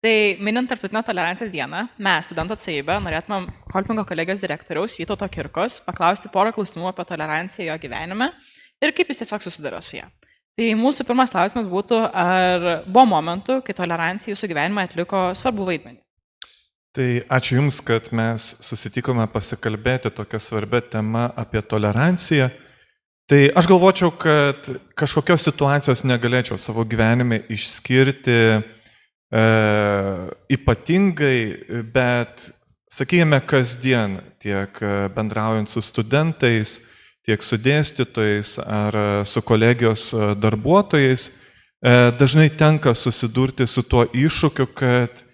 Tai minint Tarptautinę tolerancijos dieną, mes, studentų atstovybė, norėtumėm Kolpingo kolegijos direktoriaus Vytauto Kirkos paklausti porą klausimų apie toleranciją jo gyvenime ir kaip jis tiesiog susiduria su ją. Tai mūsų pirmas klausimas būtų, ar buvo momentų, kai tolerancija jūsų gyvenime atliko svarbų vaidmenį? Tai ačiū Jums, kad mes susitikome pasikalbėti tokią svarbę temą apie toleranciją. Tai aš galvočiau, kad kažkokios situacijos negalėčiau savo gyvenime išskirti ypatingai, bet, sakykime, kasdien, tiek bendraujant su studentais, tiek su dėstytojais ar su kolegijos darbuotojais, dažnai tenka susidurti su tuo iššūkiu, kad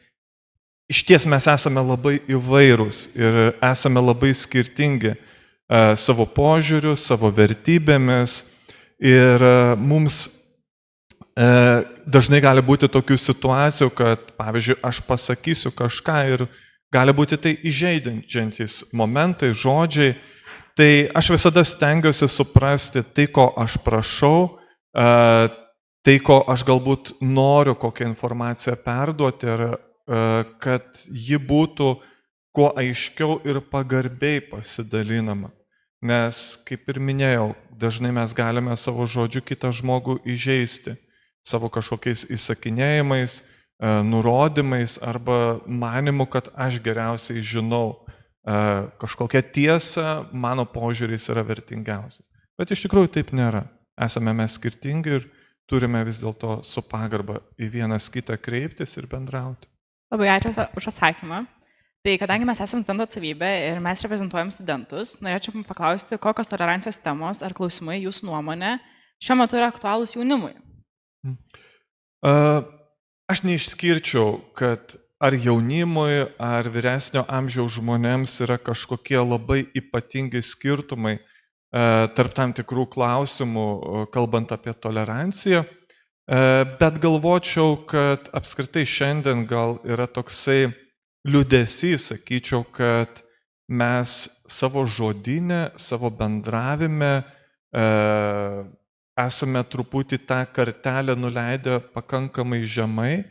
išties mes esame labai įvairūs ir esame labai skirtingi savo požiūriu, savo vertybėmis ir mums dažnai gali būti tokių situacijų, kad, pavyzdžiui, aš pasakysiu kažką ir gali būti tai įžeidžiantys momentai, žodžiai. Tai aš visada stengiuosi suprasti tai, ko aš prašau, tai, ko aš galbūt noriu, kokią informaciją perduoti ir kad ji būtų kuo aiškiau ir pagarbiai pasidalinama. Nes, kaip ir minėjau, dažnai mes galime savo žodžiu kitą žmogų įžeisti, savo kažkokiais įsakinėjimais, nurodymais arba manimu, kad aš geriausiai žinau kažkokią tiesą, mano požiūris yra vertingiausias. Bet iš tikrųjų taip nėra. Esame mes skirtingi ir turime vis dėlto su pagarba į vienas kitą kreiptis ir bendrauti. Labai ačiū už atsakymą. Tai kadangi mes esame studentų atstovybė ir mes reprezentuojam studentus, norėčiau paklausti, kokios tolerancijos temos ar klausimai jūsų nuomonė šiuo metu yra aktualūs jaunimui? Aš neišskirčiau, kad ar jaunimui, ar vyresnio amžiaus žmonėms yra kažkokie labai ypatingi skirtumai tarp tam tikrų klausimų, kalbant apie toleranciją, bet galvočiau, kad apskritai šiandien gal yra toksai liūdesys, sakyčiau, kad mes savo žodyne, savo bendravime esame truputį tą kartelę nuleidę pakankamai žemai,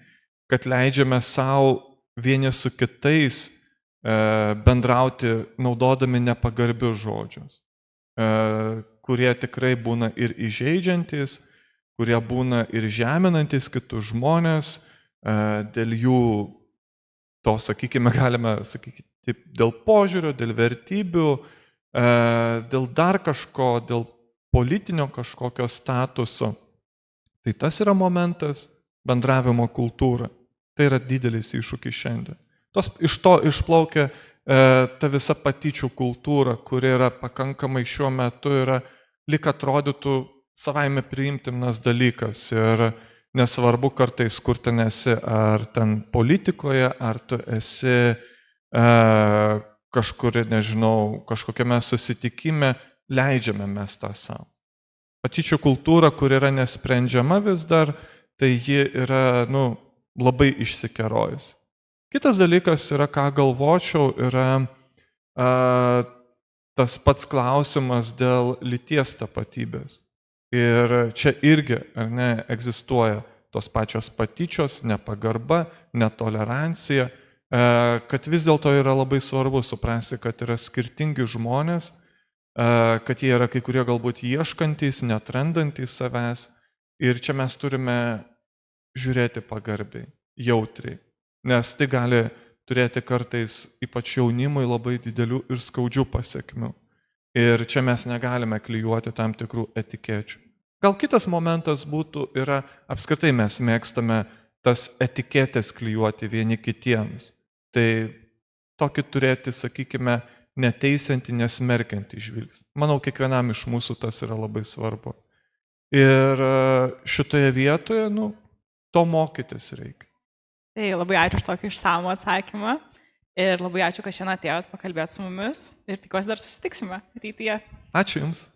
kad leidžiame savo vieni su kitais bendrauti naudodami nepagarbius žodžius, kurie tikrai būna ir įžeidžiantys, kurie būna ir žeminantis kitus žmonės, dėl jų to, sakykime, galime sakyti, dėl požiūrio, dėl vertybių, dėl dar kažko, dėl politinio kažkokio statuso. Tai tas yra momentas bendravimo kultūra. Tai yra didelis iššūkis šiandien. Iš to išplaukia ta visa patyčių kultūra, kuri yra pakankamai šiuo metu yra lyg atrodytų savaime priimtinas dalykas. Ir nesvarbu kartais, kur ten esi, ar ten politikoje, ar tu esi kažkur, nežinau, kažkokiame susitikime, leidžiame mes tą savo. Patyčių kultūra, kur yra nesprendžiama vis dar, tai ji yra, labai išsikerojus. Kitas dalykas yra, ką galvočiau, yra tas pats klausimas dėl lyties tapatybės. Ir čia irgi, egzistuoja tos pačios patyčios, nepagarba, netolerancija, kad vis dėlto yra labai svarbu suprasti, kad yra skirtingi žmonės, kad jie yra kai kurie galbūt ieškantys, neatrandantys savęs. Ir čia mes turime žiūrėti pagarbiai, jautriai, nes tai gali turėti kartais ypač jaunimui labai didelių ir skaudžių pasekmių. Ir čia mes negalime klijuoti tam tikrų etikečių. Gal kitas momentas būtų, yra apskritai mes mėgstame tas etiketės klijuoti vieni kitiems. Tai tokį turėti, sakykime, neteisiantį, nesmerkiantį žvilgsnį. Manau, kiekvienam iš mūsų tas yra labai svarbu. Ir šitoje vietoje, to mokytis reikia. Tai labai ačiū už tokį išsamų atsakymą ir labai ačiū, kad šiandien atėjot pakalbėti su mumis ir tikiuosi dar susitiksime ateityje. Ačiū Jums.